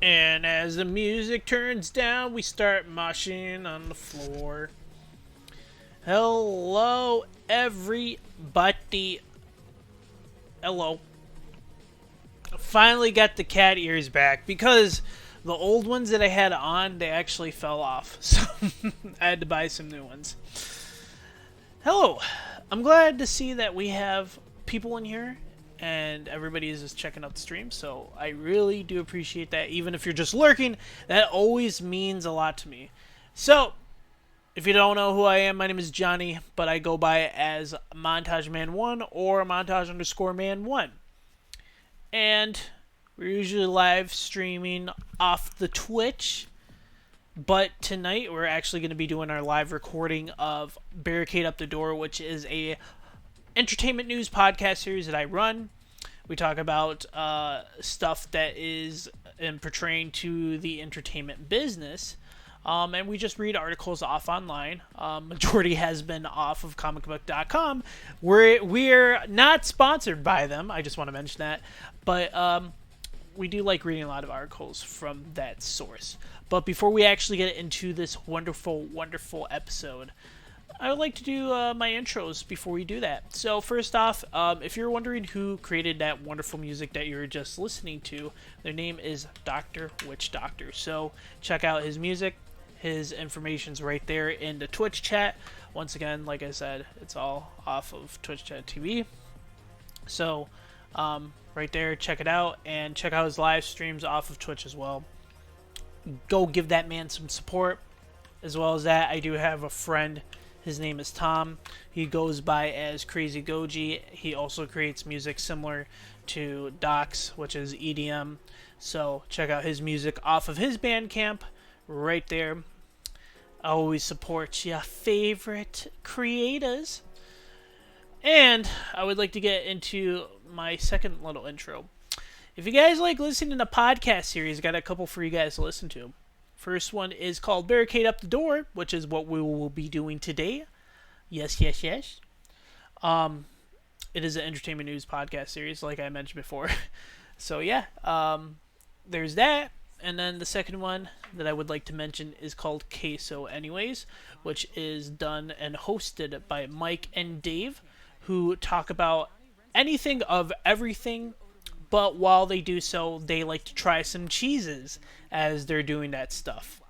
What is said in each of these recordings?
And as the music turns down, we start moshing on the floor. Hello, everybody. Hello. Finally got the cat ears back because the old ones that I had on, they actually fell off. So I had to buy some new ones. Hello. I'm glad to see that we have people in here and everybody is just checking out the stream, so I really do appreciate that. Even if you're just lurking, that always means a lot to me. So, if you don't know who I am, my name is Johnny, but I go by as Montage Man 1 or Montage_Man 1. And we're usually live streaming off the Twitch, but tonight we're actually going to be doing our live recording of Barricade Up the Door, which is a entertainment news podcast series that I run. We talk about stuff that is portraying to the entertainment business, and we just read articles off online. Majority has been off of comicbook.com. We're not sponsored by them. I just want to mention that, but we do like reading a lot of articles from that source. But before we actually get into this wonderful, wonderful episode, I would like to do my intros before we do that. So first off, if you're wondering who created that wonderful music that you were just listening to, their name is Dr. Witch Doctor. So check out his music. His information's right there in the Twitch chat. Once again, like I said, it's all off of Twitch Chat TV. So right there, check it out. And check out his live streams off of Twitch as well. Go give that man some support. As well as that, I do have a friend. His name is Tom. He goes by as Crazy Goji. He also creates music similar to Doc's, which is EDM. So check out his music off of his Bandcamp right there. I always support your favorite creators. And I would like to get into my second little intro. If you guys like listening to podcast series, I got a couple for you guys to listen to. First one is called Barricade Up the Door, which is what we will be doing today. Yes, yes, yes. It is an entertainment news podcast series, like I mentioned before. So, yeah, there's that. And then the second one that I would like to mention is called Queso Anyways, which is done and hosted by Mike and Dave, who talk about anything of everything. But while they do so, they like to try some cheeses as they're doing that stuff.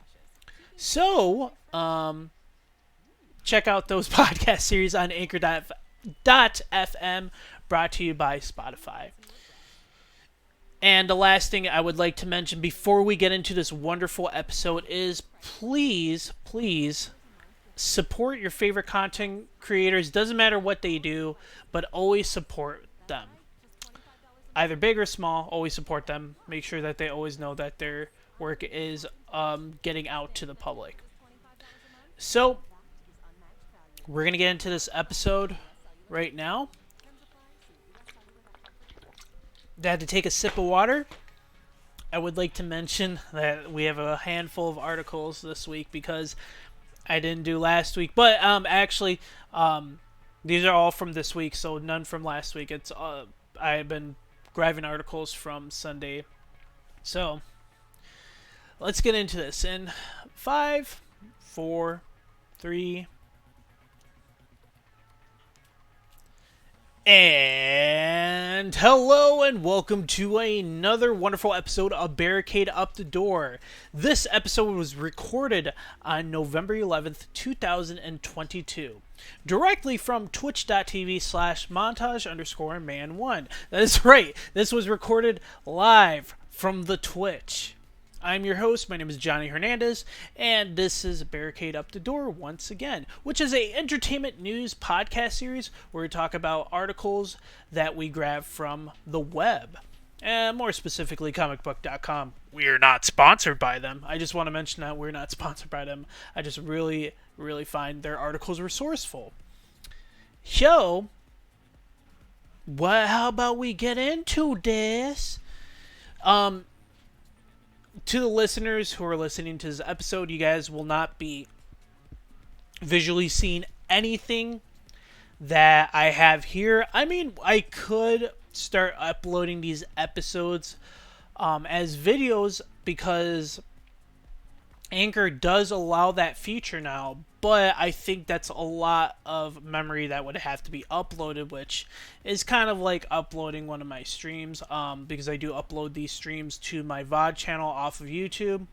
So, check out those podcast series on Anchor.fm, brought to you by Spotify. And the last thing I would like to mention before we get into this wonderful episode is please, please support your favorite content creators. Doesn't matter what they do, but always support them. Either big or small, always support them. Make sure that they always know that their work is getting out to the public. So, we're going to get into this episode right now. I had to take a sip of water. I would like to mention that we have a handful of articles this week because I didn't do last week. But actually, these are all from this week, so none from last week. It's I've been grabbing articles from Sunday So let's get into this in 5, 4, 3, and hello and welcome to another wonderful episode of Barricade Up the Door. This episode was recorded on November 11th, 2022. Directly from twitch.tv/montage_man1. That is right, this was recorded live from the Twitch. I'm your host, my name is Johnny Hernandez, and this is Barricade Up the Door once again, which is a entertainment news podcast series where we talk about articles that we grab from the web, and more specifically comicbook.com. We're not sponsored by them. I just want to mention that we're not sponsored by them. I just really find their articles resourceful. So, how about we get into this? To the listeners who are listening to this episode, you guys will not be visually seeing anything that I have here. I mean, I could start uploading these episodes as videos because Anchor does allow that feature now, but I think that's a lot of memory that would have to be uploaded, which is kind of like uploading one of my streams, because I do upload these streams to my VOD channel off of YouTube,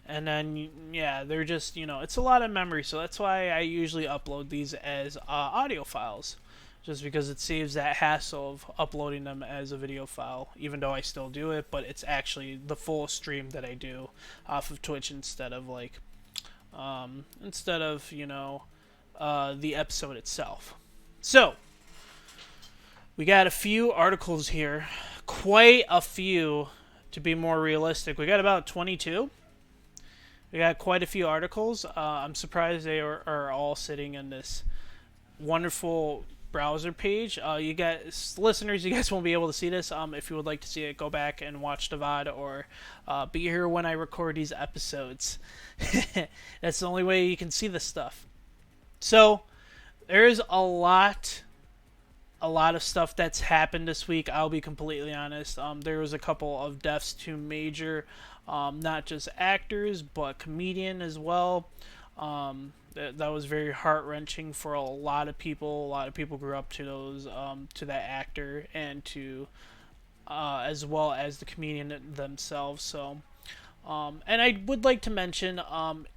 and then, yeah, they're just, it's a lot of memory, so that's why I usually upload these as audio files, just because it saves that hassle of uploading them as a video file, even though I still do it, but it's actually the full stream that I do off of Twitch instead of, the episode itself. So, we got a few articles here, quite a few, to be more realistic. We got about 22. We got quite a few articles. I'm surprised they are all sitting in this wonderful browser page. You guys, listeners, you guys won't be able to see this. If you would like to see it, go back and watch the VOD or be here when I record these episodes. That's the only way you can see this stuff. So there's a lot of stuff that's happened this week. I'll be completely honest. There was a couple of deaths to major, not just actors but comedian as well. That was very heart-wrenching for a lot of people. A lot of people grew up to those, to that actor, and to, as well as the comedian themselves. So, and I would like to mention,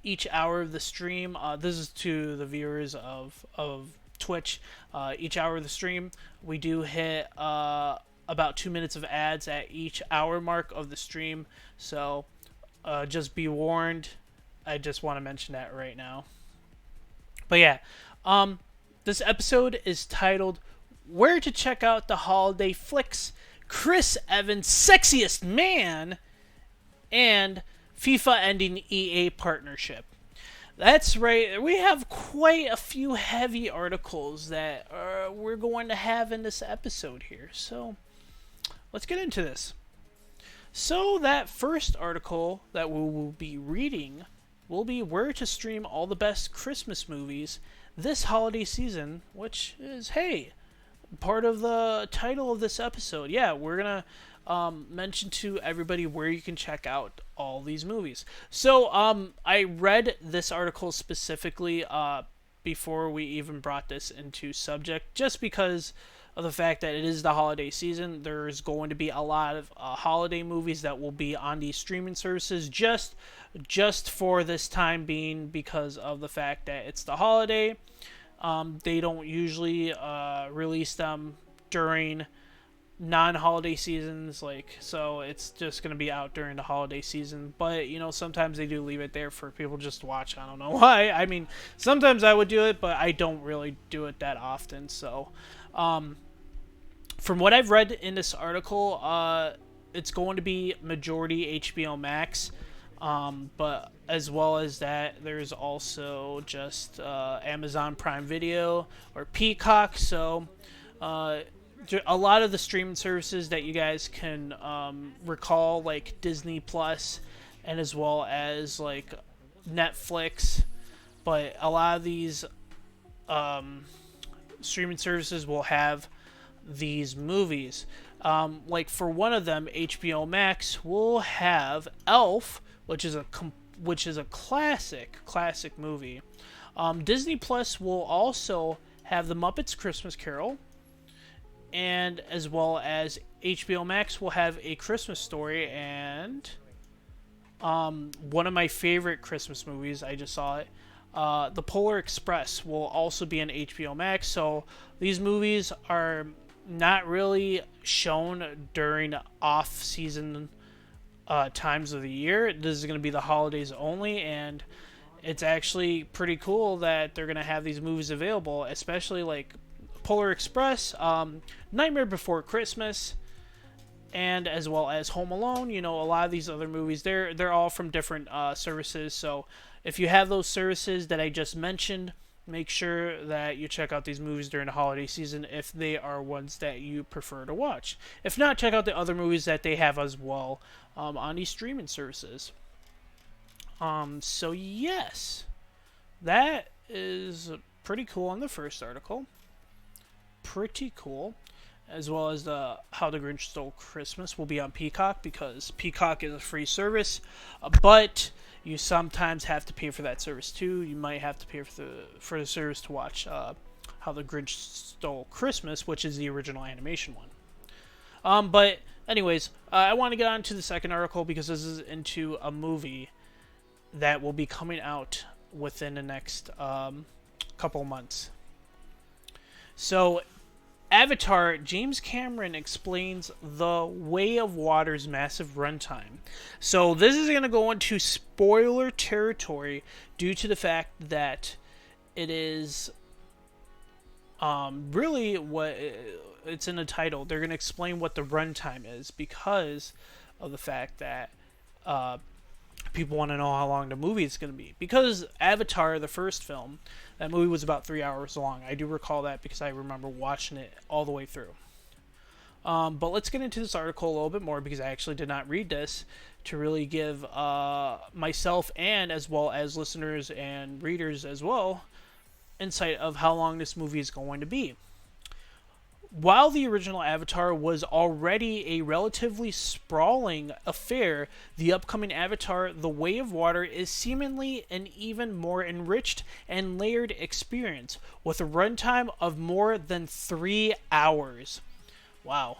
each hour of the stream. This is to the viewers of Twitch. Each hour of the stream, we do hit about 2 minutes of ads at each hour mark of the stream. So, just be warned. I just want to mention that right now. But yeah, this episode is titled "Where to Check Out the Holiday Flixs, Evan SEXIEST MAN, and FIFA ending EA partnership." That's right, we have quite a few heavy articles that we're going to have in this episode here. So, let's get into this. So, that first article that we will be reading will be where to stream all the best Christmas movies this holiday season, which is, hey, part of the title of this episode. Yeah, we're going to mention to everybody where you can check out all these movies. So, I read this article specifically before we even brought this into subject, just because of the fact that it is the holiday season. There's going to be a lot of holiday movies that will be on these streaming services just for this time being, because of the fact that it's the holiday. They don't usually release them during non-holiday seasons, so it's just going to be out during the holiday season. But, sometimes they do leave it there for people just to watch. I don't know why. I mean, sometimes I would do it, but I don't really do it that often. So, from what I've read in this article, it's going to be majority HBO Max, but as well as that, there's also just Amazon Prime Video or Peacock. So, a lot of the streaming services that you guys can recall, like Disney Plus, and as well as like Netflix, but a lot of these streaming services will have these movies. Like for one of them, HBO Max will have Elf, which is a classic movie. Disney Plus will also have The Muppets Christmas Carol, and as well as HBO Max will have A Christmas Story, and one of my favorite Christmas movies, I just saw it, The Polar Express will also be on HBO Max. So these movies are not really shown during off-season times of the year. This is going to be the holidays only, and it's actually pretty cool that they're going to have these movies available, especially like Polar Express, Nightmare Before Christmas, and as well as Home Alone. You know, a lot of these other movies, they're all from different services. So if you have those services that I just mentioned, make sure that you check out these movies during the holiday season if they are ones that you prefer to watch. If not, check out the other movies that they have as well on these streaming services. So yes, that is pretty cool on the first article. Pretty cool. As well as How the Grinch Stole Christmas will be on Peacock, because Peacock is a free service, but you sometimes have to pay for that service too. You might have to pay for the service to watch How the Grinch Stole Christmas, which is the original animation one. But anyways, I want to get on to the second article because this is into a movie that will be coming out within the next couple months. So, Avatar, James Cameron explains The Way of Water's massive runtime. So this is going to go into spoiler territory due to the fact that it is really what it's in the title. They're going to explain what the runtime is because of the fact that people want to know how long the movie is going to be. Because Avatar, the first film, that movie was about 3 hours long. I do recall that because I remember watching it all the way through. But let's get into this article a little bit more because I actually did not read this to really give myself and as well as listeners and readers as well insight of how long this movie is going to be. While the original Avatar was already a relatively sprawling affair, the upcoming Avatar, The Way of Water, is seemingly an even more enriched and layered experience, with a runtime of more than 3 hours. Wow.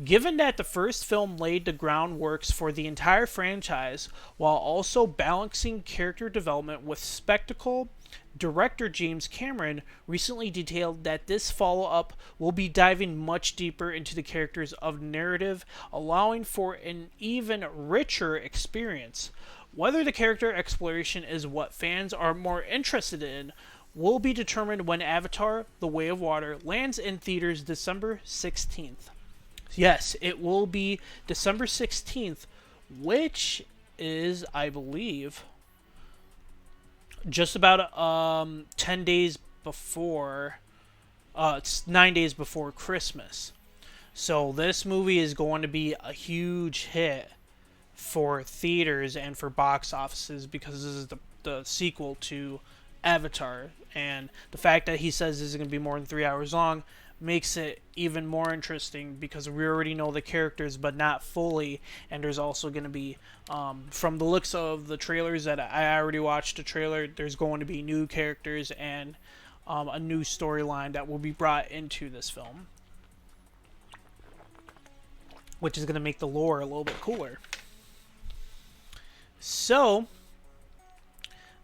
Given that the first film laid the groundworks for the entire franchise, while also balancing character development with spectacle, director James Cameron recently detailed that this follow-up will be diving much deeper into the characters of narrative, allowing for an even richer experience. Whether the character exploration is what fans are more interested in will be determined when Avatar: The Way of Water lands in theaters December 16th. Yes, it will be December 16th, which is, I believe, just about 10 days before, it's 9 days before Christmas. So this movie is going to be a huge hit for theaters and for box offices because this is the sequel to Avatar. And the fact that he says this is going to be more than 3 hours long makes it even more interesting because we already know the characters but not fully, and there's also going to be from the looks of the trailers that I already watched the trailer, there's going to be new characters and a new storyline that will be brought into this film, which is going to make the lore a little bit cooler. So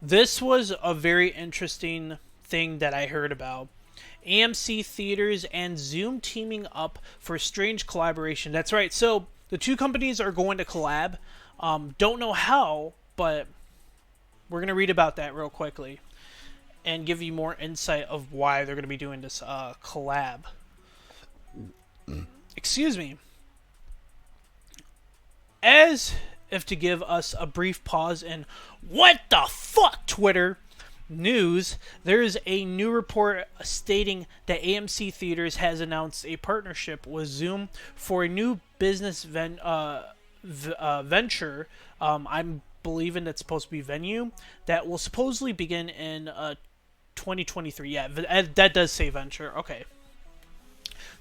this was a very interesting thing that I heard about. AMC Theaters and Zoom teaming up for a strange collaboration. That's right. So the two companies are going to collab. Don't know how, but we're going to read about that real quickly and give you more insight of why they're going to be doing this collab. Excuse me. As if to give us a brief pause in what the fuck Twitter news, there is a new report stating that AMC Theaters has announced a partnership with Zoom for a new business venture. I'm believing it's supposed to be Venue that will supposedly begin in 2023. Yeah, that does say venture. Okay.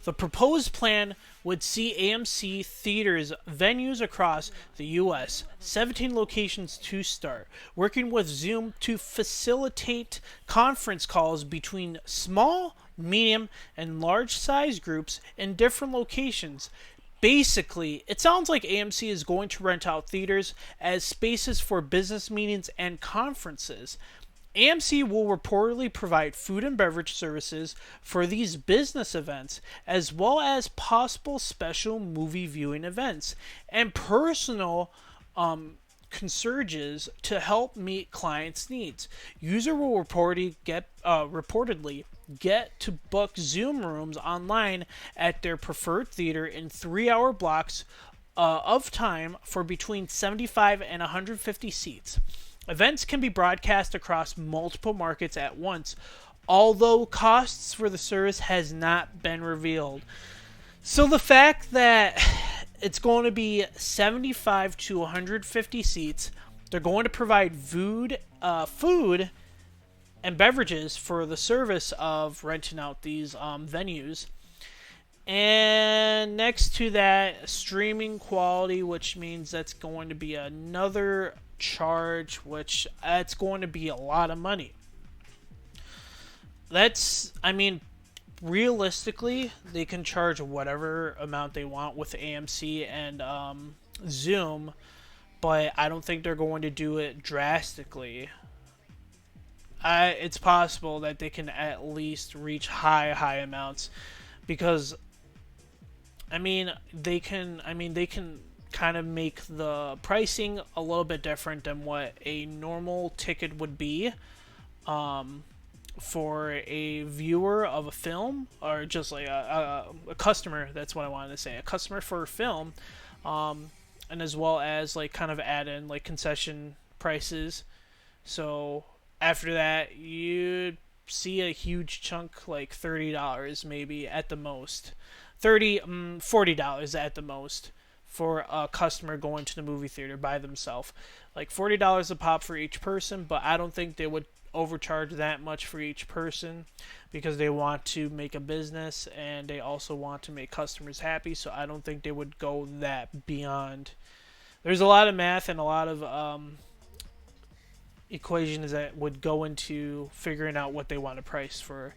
The proposed plan would see AMC theaters venues across the U.S., 17 locations to start, working with Zoom to facilitate conference calls between small, medium, and large size groups in different locations. Basically, it sounds like AMC is going to rent out theaters as spaces for business meetings and conferences. AMC will reportedly provide food and beverage services for these business events, as well as possible special movie viewing events and personal concierges to help meet clients' needs. User will reportedly get to book Zoom rooms online at their preferred theater in 3-hour blocks of time for between 75 and 150 seats. Events can be broadcast across multiple markets at once, although costs for the service has not been revealed. So the fact that it's going to be 75 to 150 seats, they're going to provide food and beverages for the service of renting out these venues. And next to that, streaming quality, which means that's going to be another charge, which that's going to be a lot of money. Realistically, they can charge whatever amount they want with AMC and Zoom, but I don't think they're going to do it drastically. It's possible that they can at least reach high amounts, because they can kind of make the pricing a little bit different than what a normal ticket would be for a viewer of a film, or just like a customer. That's what I wanted to say, a customer for a film, and as well as like kind of add in like concession prices. So after that, you'd see a huge chunk, like $30 maybe at the most, $40 at the most, for a customer going to the movie theater by themselves. Like $40 a pop for each person, but I don't think they would overcharge that much for each person, because they want to make a business and they also want to make customers happy. So I don't think they would go that beyond. There's a lot of math and a lot of equations that would go into figuring out what they want to price for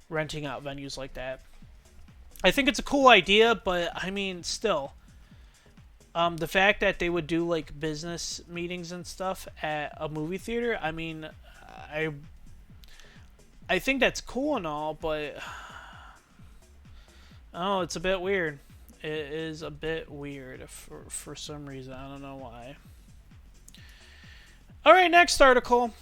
renting out venues like that. I think it's a cool idea, but still, the fact that they would do like business meetings and stuff at a movie theater, I think that's cool and all, but it's a bit weird. It is a bit weird for some reason. I don't know why. Alright, next article.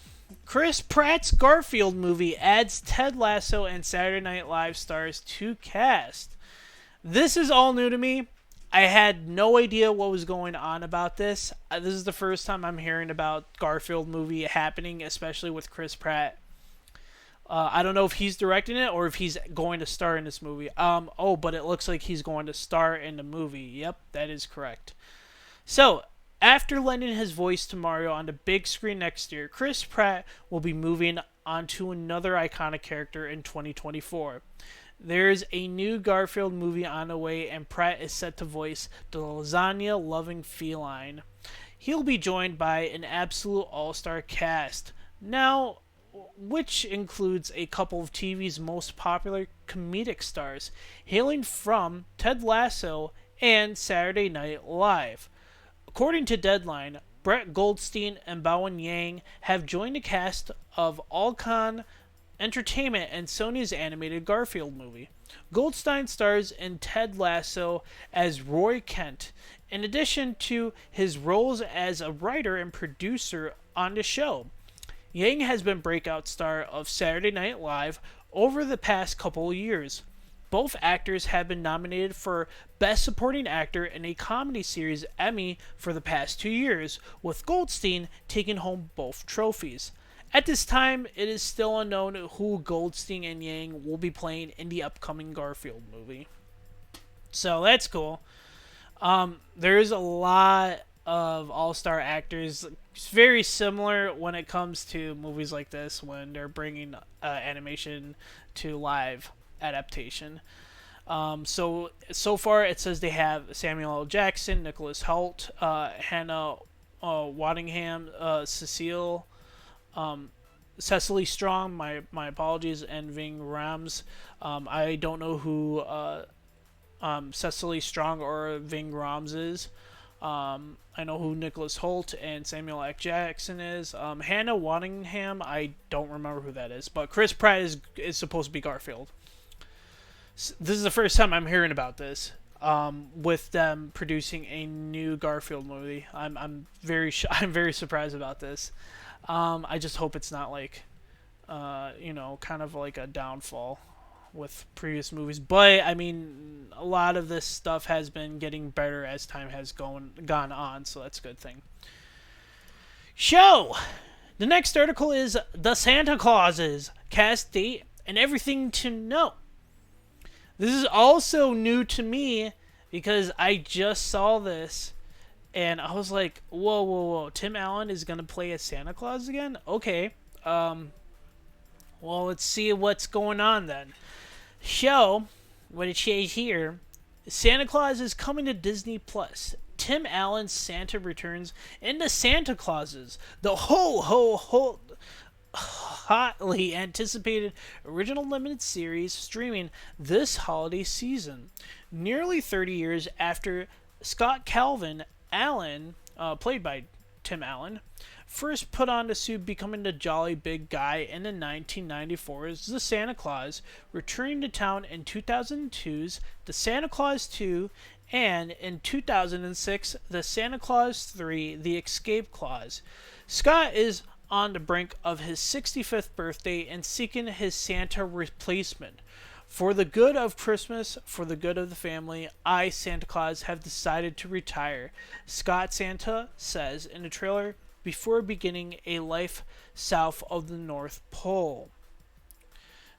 Chris Pratt's Garfield movie adds Ted Lasso and Saturday Night Live stars to cast. This is all new to me. I had no idea what was going on about this. This is the first time I'm hearing about Garfield movie happening, especially with Chris Pratt. I don't know if he's directing it or if he's going to star in this movie. But it looks like he's going to star in the movie. Yep, that is correct. So, after lending his voice to Mario on the big screen next year, Chris Pratt will be moving on to another iconic character in 2024. There's a new Garfield movie on the way, and Pratt is set to voice the lasagna-loving feline. He'll be joined by an absolute all-star cast, now, which includes a couple of TV's most popular comedic stars, hailing from Ted Lasso and Saturday Night Live. According to Deadline, Brett Goldstein and Bowen Yang have joined the cast of Alcon Entertainment and Sony's animated Garfield movie. Goldstein stars in Ted Lasso as Roy Kent, in addition to his roles as a writer and producer on the show. Yang has been breakout star of Saturday Night Live over the past couple of years. Both actors have been nominated for Best Supporting Actor in a Comedy Series Emmy for the past 2 years, with Goldstein taking home both trophies. At this time, it is still unknown who Goldstein and Yang will be playing in the upcoming Garfield movie. So that's cool. There's a lot of all-star actors. It's very similar when it comes to movies like this, when they're bringing animation to live adaptation. So far it says they have Samuel L. Jackson, Nicholas Hoult, Hannah Waddingham, Cecily Strong. My apologies, and Ving Rhames. I don't know who Cecily Strong or Ving Rhames is. I know who Nicholas Hoult and Samuel L. Jackson is. Hannah Waddingham, I don't remember who that is. But Chris Pratt is supposed to be Garfield. This is the first time I'm hearing about this. With them producing a new Garfield movie, I'm very surprised about this. I just hope it's not like, kind of like a downfall with previous movies. But I mean, a lot of this stuff has been getting better as time has gone on, so that's a good thing. The next article is The Santa Clauses, cast date, and everything to know. This is also new to me because I just saw this and I was like, whoa. Tim Allen is going to play as Santa Claus again? Okay. Well, let's see what's going on then. What it says here, Santa Claus is coming to Disney Plus. Tim Allen's Santa returns into Santa Clauses. The hotly anticipated original limited series streaming this holiday season. Nearly 30 years after Scott Calvin Allen, played by Tim Allen, first put on the suit becoming the jolly big guy in the 1994's The Santa Claus, returning to town in 2002's The Santa Claus 2, and in 2006, The Santa Claus 3, The Escape Clause. Scott is on the brink of his 65th birthday and seeking his Santa replacement. For the good of Christmas, for the good of the family, I, Santa Claus, have decided to retire, Scott Santa says in the trailer before beginning a life south of the North Pole.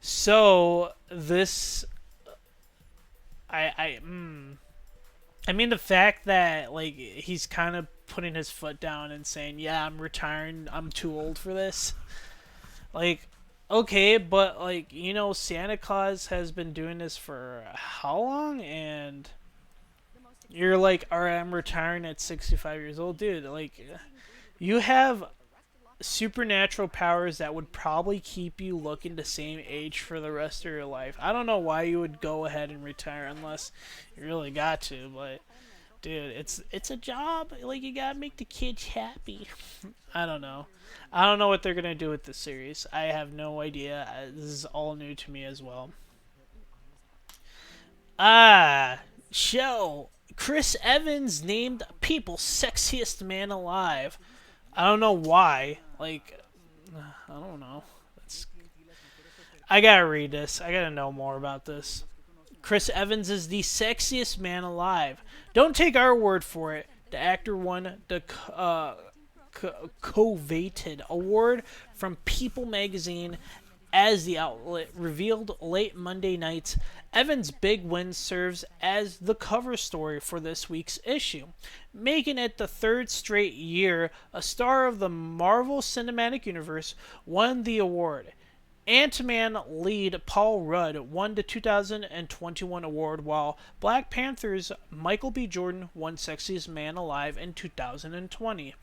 So, this... I mean, the fact that, like, he's kind of putting his foot down and saying, yeah, I'm retiring, I'm too old for this. Like, okay, but, like, Santa Claus has been doing this for how long? And you're like, alright, I'm retiring at 65 years old. Dude, like, you have supernatural powers that would probably keep you looking the same age for the rest of your life. I don't know why you would go ahead and retire unless you really got to, but dude, it's a job. Like, you gotta make the kids happy. I don't know what they're gonna do with this series. I have no idea. This is all new to me as well. Chris Evans named People's Sexiest Man Alive. I don't know why. Like, I don't know. I gotta read this. I gotta know more about this. Chris Evans is the sexiest man alive. Don't take our word for it. The actor won the coveted award from People magazine as the outlet revealed late Monday night. Evans' big win serves as the cover story for this week's issue, making it the third straight year a star of the Marvel Cinematic Universe won the award. Ant-Man lead Paul Rudd won the 2021 award, while Black Panther's Michael B. Jordan won Sexiest Man Alive in 2020.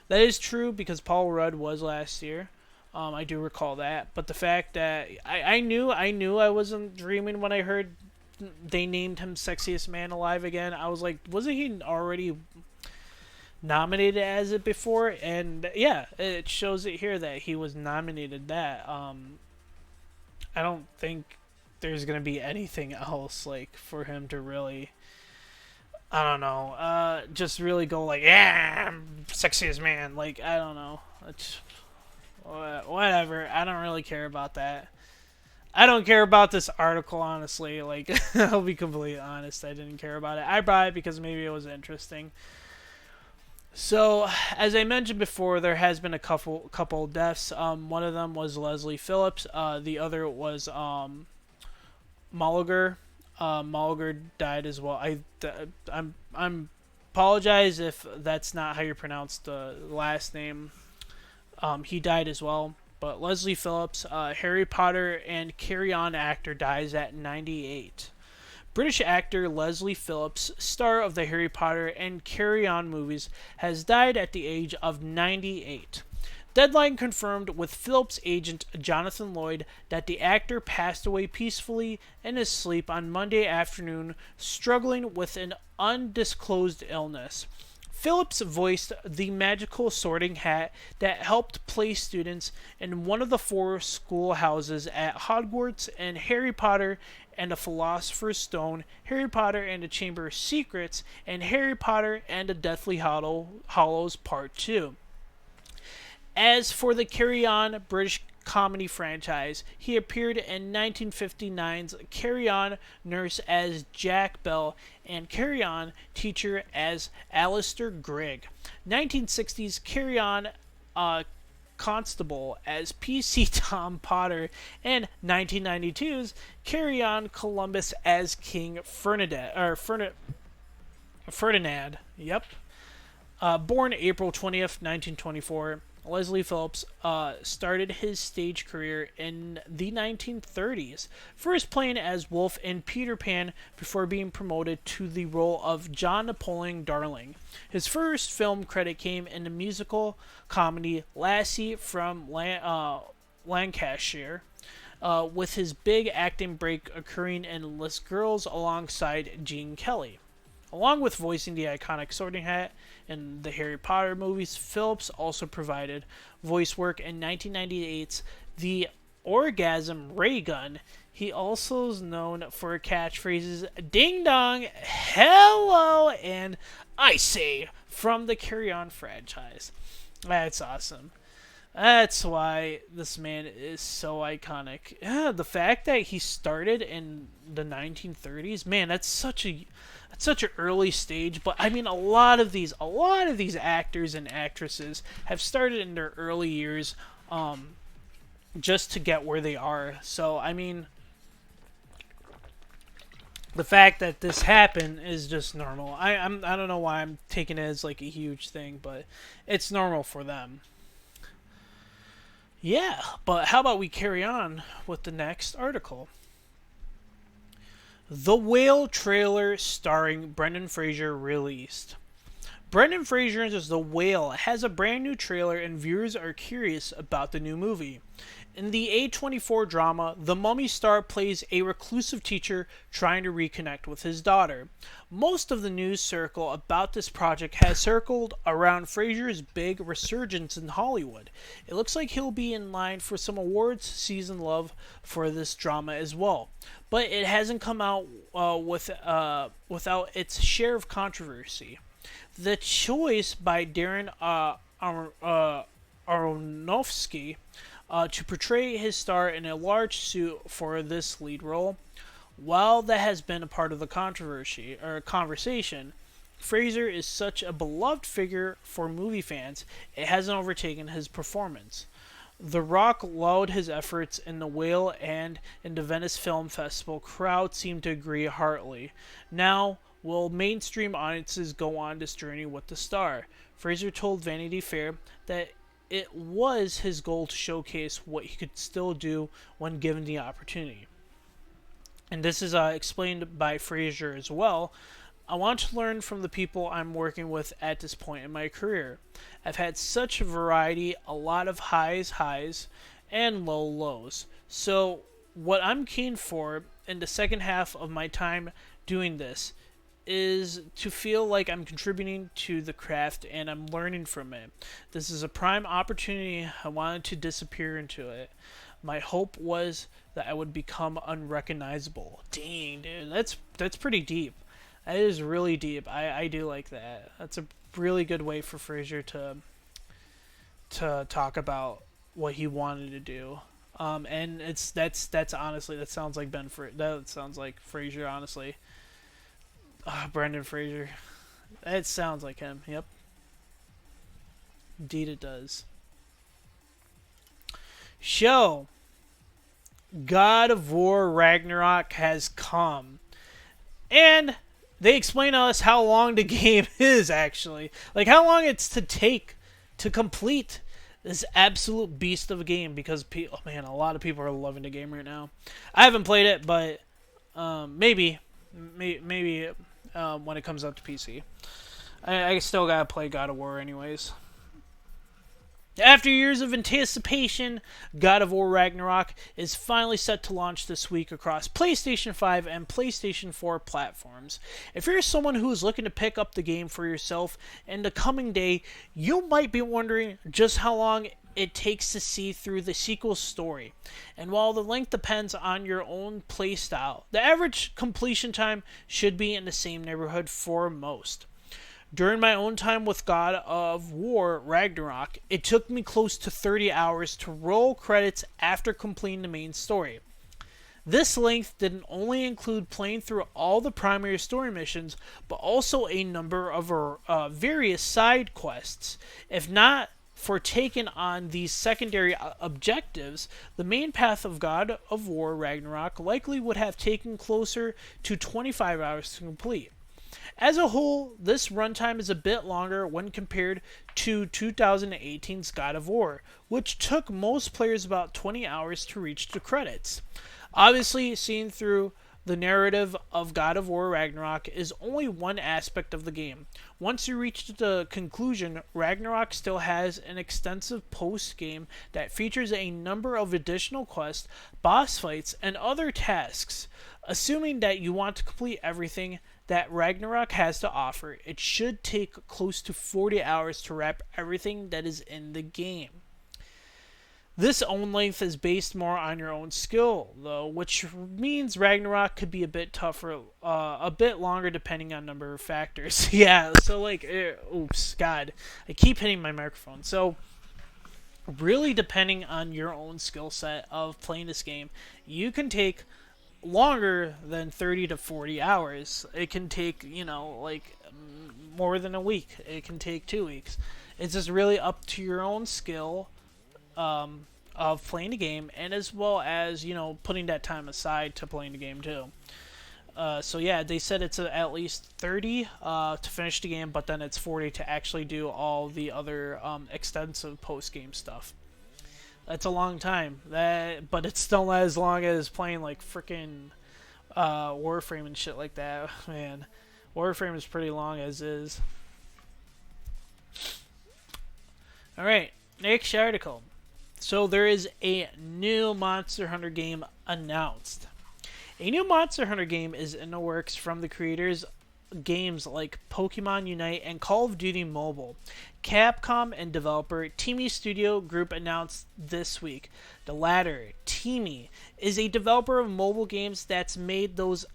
That is true because Paul Rudd was last year. I do recall that, but the fact that I knew I wasn't dreaming when I heard they named him Sexiest Man Alive again. I was like, wasn't he already nominated as it before? And yeah, it shows it here that he was nominated that. I don't think there's gonna be anything else like for him to really, I don't know, just really go like, yeah, I'm sexiest man. Like, I don't know. It's whatever. I don't really care about that. I don't care about this article, honestly. Like, I'll be completely honest. I didn't care about it. I brought it because maybe it was interesting. So, as I mentioned before, there has been a couple deaths. One of them was Leslie Phillips. The other was Mulliger. Mulliger died as well. I'm apologize if that's not how you pronounce the last name. He died as well. But Leslie Phillips, Harry Potter and Carry On actor, dies at 98. British actor Leslie Phillips, star of the Harry Potter and Carry On movies, has died at the age of 98. Deadline confirmed with Phillips' agent Jonathan Lloyd that the actor passed away peacefully in his sleep on Monday afternoon, struggling with an undisclosed illness. Phillips voiced the magical sorting hat that helped place students in one of the four schoolhouses at Hogwarts in Harry Potter and the Philosopher's Stone, Harry Potter and the Chamber of Secrets, and Harry Potter and the Deathly Hallows Part 2. As for the Carry On British comedy franchise, he appeared in 1959's Carry On Nurse as Jack Bell and Carry On Teacher as Alistair Grigg, 1960's Carry On Constable as PC Tom Potter, and 1992's Carry On Columbus as King Ferdinand. Yep. Born April 20th, 1924, Leslie Phillips started his stage career in the 1930s, first playing as Wolf in Peter Pan before being promoted to the role of John Napoleon Darling. His first film credit came in the musical comedy Lassie from Lancashire, with his big acting break occurring in Les Girls alongside Gene Kelly. Along with voicing the iconic sorting hat in the Harry Potter movies, Phillips also provided voice work in 1998's The Orgasm Ray Gun. He also is known for catchphrases Ding Dong, Hello, and I Say from the Carry On franchise. That's awesome. That's why this man is so iconic. Yeah, the fact that he started in the 1930s, man, that's such an early stage. But I mean, a lot of these actors and actresses have started in their early years, just to get where they are. So I mean, the fact that this happened is just normal. I don't know why I'm taking it as like a huge thing, but it's normal for them. Yeah, but how about we carry on with the next article? The Whale trailer starring Brendan Fraser released. Brendan Fraser's The Whale has a brand new trailer and viewers are curious about the new movie. In the A24 drama, the Mummy star plays a reclusive teacher trying to reconnect with his daughter. Most of the news circle about this project has circled around Fraser's big resurgence in Hollywood. It looks like he'll be in line for some awards season love for this drama as well. But it hasn't come out without its share of controversy. The choice by Darren Aronofsky to portray his star in a large suit for this lead role, while that has been a part of the conversation, Fraser is such a beloved figure for movie fans, it hasn't overtaken his performance. The Rock lauded his efforts in The Whale, and in the Venice Film Festival, crowds seem to agree heartily. Now, will mainstream audiences go on this journey with the star? Fraser told Vanity Fair that it was his goal to showcase what he could still do when given the opportunity. And this is explained by Fraser as well. I want to learn from the people I'm working with at this point in my career. I've had such a variety, a lot of highs, and lows. So what I'm keen for in the second half of my time doing this is to feel like I'm contributing to the craft and I'm learning from it. This is a prime opportunity. I wanted to disappear into it. My hope was that I would become unrecognizable. Dang, dude, that's pretty deep. That is really deep. I do like that. That's a really good way for Fraser to talk about what he wanted to do. And that's honestly, that sounds like that sounds like Fraser, honestly. Brendan Fraser. It sounds like him. Yep. Indeed it does. Show. God of War Ragnarok has come. And they explain to us how long the game is, actually. Like, how long it's to take to complete this absolute beast of a game. Because, a lot of people are loving the game right now. I haven't played it, but maybe maybe when it comes out to PC. I still gotta play God of War anyways. After years of anticipation, God of War Ragnarok is finally set to launch this week across PlayStation 5 and PlayStation 4 platforms. If you're someone who is looking to pick up the game for yourself in the coming day, you might be wondering just how long it takes to see through the sequel's story. And while the length depends on your own playstyle, the average completion time should be in the same neighborhood for most. During my own time with God of War Ragnarok, it took me close to 30 hours to roll credits after completing the main story. This length didn't only include playing through all the primary story missions, but also a number of various side quests. If not for taking on these secondary objectives, the main path of God of War Ragnarok likely would have taken closer to 25 hours to complete. As a whole, this runtime is a bit longer when compared to 2018's God of War, which took most players about 20 hours to reach the credits. Obviously, seeing through the narrative of God of War Ragnarok is only one aspect of the game. Once you reach the conclusion, Ragnarok still has an extensive post-game that features a number of additional quests, boss fights, and other tasks. Assuming that you want to complete everything that Ragnarok has to offer, it should take close to 40 hours to wrap everything that is in the game. This own length is based more on your own skill, though, which means Ragnarok could be a bit tougher, a bit longer depending on number of factors. Yeah, so oops, God, I keep hitting my microphone. So, really depending on your own skill set of playing this game, you can take longer than 30 to 40 hours. It can take, more than a week. It can take 2 weeks. It's just really up to your own skill of playing the game, and as well as, putting that time aside to playing the game too. So yeah, they said it's at least 30 to finish the game, but then it's 40 to actually do all the other extensive post-game stuff. That's a long time. But it's still not as long as playing like freaking Warframe and shit like that. Man, Warframe is pretty long as is. Alright, next article. So there is a new Monster Hunter game announced. A new Monster Hunter game is in the works from the creators games like Pokemon Unite and Call of Duty Mobile. Capcom and developer Teamy Studio Group announced this week. The latter, Teamy, is a developer of mobile games that's made those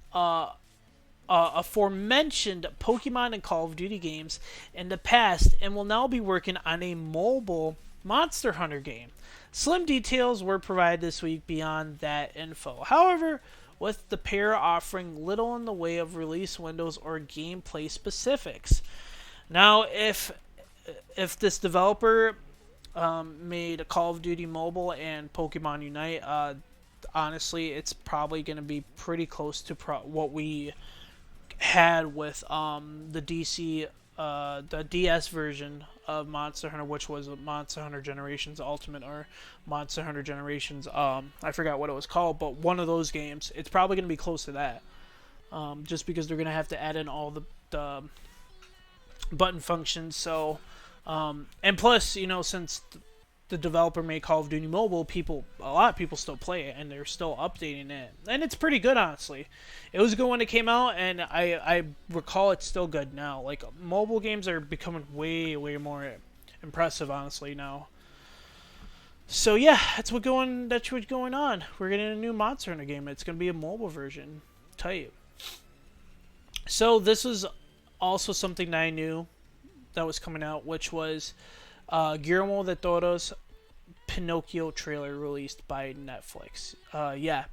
aforementioned Pokemon and Call of Duty games in the past and will now be working on a mobile Monster Hunter game. Slim details were provided this week beyond that info. However, with the pair offering little in the way of release windows or gameplay specifics. Now, if this developer made Call of Duty Mobile and Pokemon Unite, honestly, it's probably going to be pretty close to what we had with the DS version of Monster Hunter, which was Monster Hunter Generations Ultimate or Monster Hunter Generations, I forgot what it was called, but one of those games. It's probably going to be close to that, just because they're going to have to add in all the button functions. So, and plus, since the developer made Call of Duty Mobile, a lot of people still play it, and they're still updating it, and it's pretty good, honestly. It was good when it came out, and I recall it's still good now. Like, mobile games are becoming way, way more impressive, honestly, now. So yeah, that's what's going on. We're getting a new Monster Hunter game. It's gonna be a mobile version. Tight. So this was also something that I knew that was coming out, which was Guillermo del Toro's Pinocchio trailer released by Netflix. Yeah.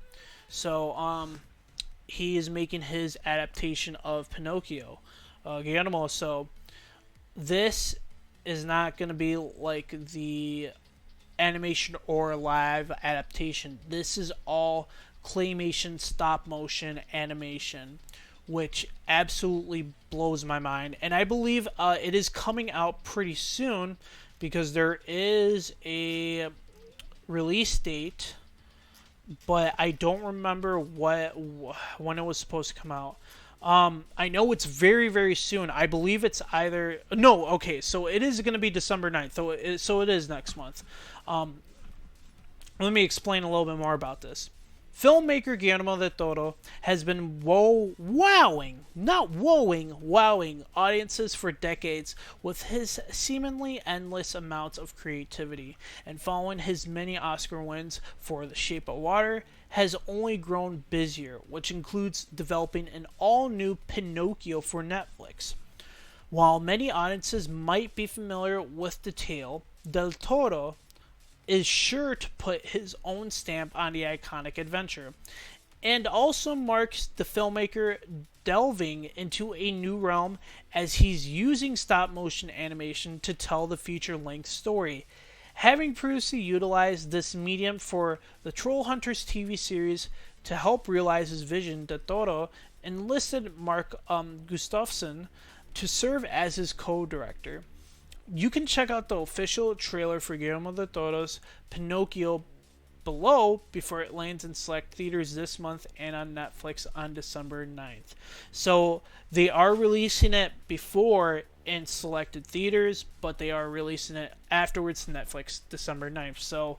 So, he is making his adaptation of Pinocchio. Guillermo, so this is not going to be like the animation or live adaptation. This is all claymation, stop motion animation, which absolutely blows my mind. And I believe it is coming out pretty soon, because there is a release date but I don't remember when it was supposed to come out. I know it's very, very soon. I believe it's either... No, okay, so it is going to be December 9th, so it is next month. Let me explain a little bit more about this. Filmmaker Guillermo del Toro has been wowing audiences for decades with his seemingly endless amounts of creativity, and following his many Oscar wins for The Shape of Water, has only grown busier, which includes developing an all-new Pinocchio for Netflix. While many audiences might be familiar with the tale, Del Toro is sure to put his own stamp on the iconic adventure, and also marks the filmmaker delving into a new realm as he's using stop-motion animation to tell the feature-length story. Having previously utilized this medium for the Troll Hunters TV series to help realize his vision, Del Toro enlisted Mark Gustafson to serve as his co-director. You can check out the official trailer for Guillermo del Toro's Pinocchio below before it lands in select theaters this month and on Netflix on December 9th. So they are releasing it before in selected theaters, but they are releasing it afterwards to Netflix December 9th. So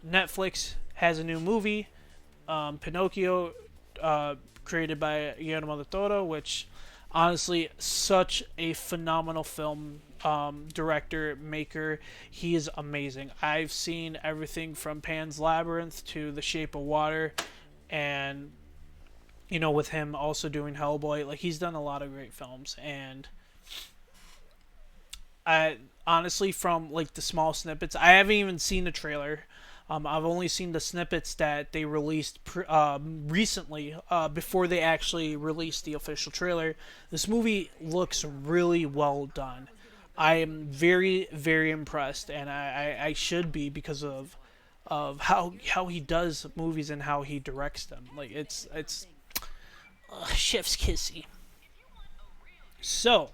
Netflix has a new movie, Pinocchio, created by Guillermo del Toro, which honestly, such a phenomenal film director, maker. He is amazing. I've seen everything from Pan's Labyrinth to The Shape of Water, and with him also doing Hellboy, like, he's done a lot of great films. And I honestly, from like the small snippets, I haven't even seen the trailer. I've only seen the snippets that they released recently, before they actually released the official trailer. This movie looks really well done. I am very, very impressed, and I should be, because of how he does movies and how he directs them. Like, it's chef's kissy. So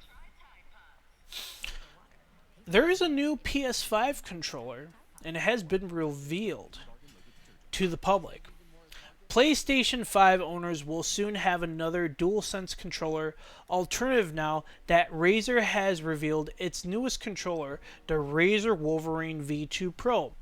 there is a new PS5 controller, and it has been revealed to the public. PlayStation 5 owners will soon have another DualSense controller alternative now that Razer has revealed its newest controller, the Razer Wolverine V2 Pro.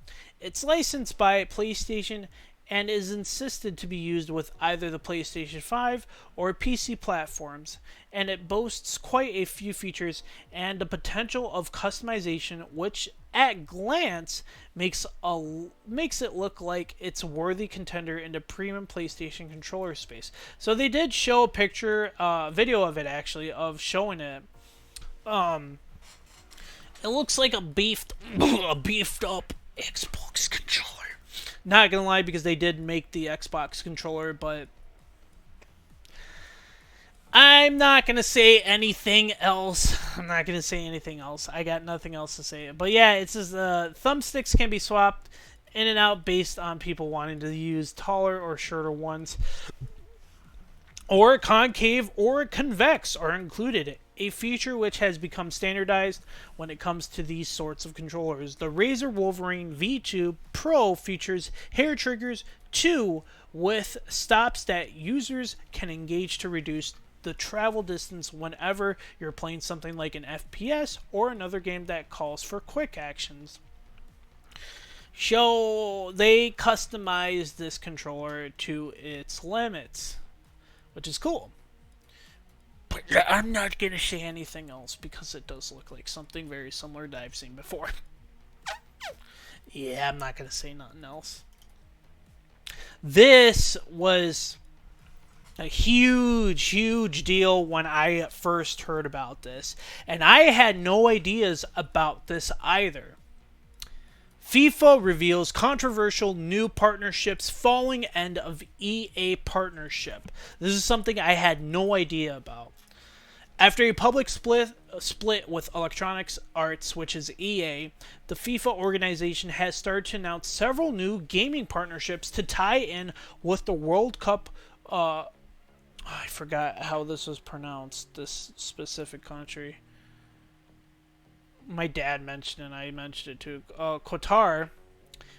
It's licensed by PlayStation and is insisted to be used with either the PlayStation 5 or PC platforms, and it boasts quite a few features and the potential of customization, which at glance makes it look like it's a worthy contender in the premium PlayStation controller space. So they did show a video of it, actually, of showing it. It looks like a beefed up Xbox controller. Not gonna lie, because they did make the Xbox controller, but I'm not gonna say anything else. I got nothing else to say. But yeah, it says thumbsticks can be swapped in and out based on people wanting to use taller or shorter ones, or concave or convex are included, a feature which has become standardized when it comes to these sorts of controllers. The Razer Wolverine V2 Pro features hair triggers too, with stops that users can engage to reduce the travel distance whenever you're playing something like an FPS or another game that calls for quick actions. So they customized this controller to its limits, which is cool. But I'm not going to say anything else, because it does look like something very similar that I've seen before. Yeah, I'm not going to say nothing else. This was a huge deal when I first heard about this, and I had no ideas about this either. FIFA reveals controversial new partnerships following end of EA partnership. This is something I had no idea about. After a public split with Electronic Arts, which is EA, the FIFA organization has started to announce several new gaming partnerships to tie in with the World Cup. I forgot how this was pronounced, this specific country. My dad mentioned it, and I mentioned it too. Qatar,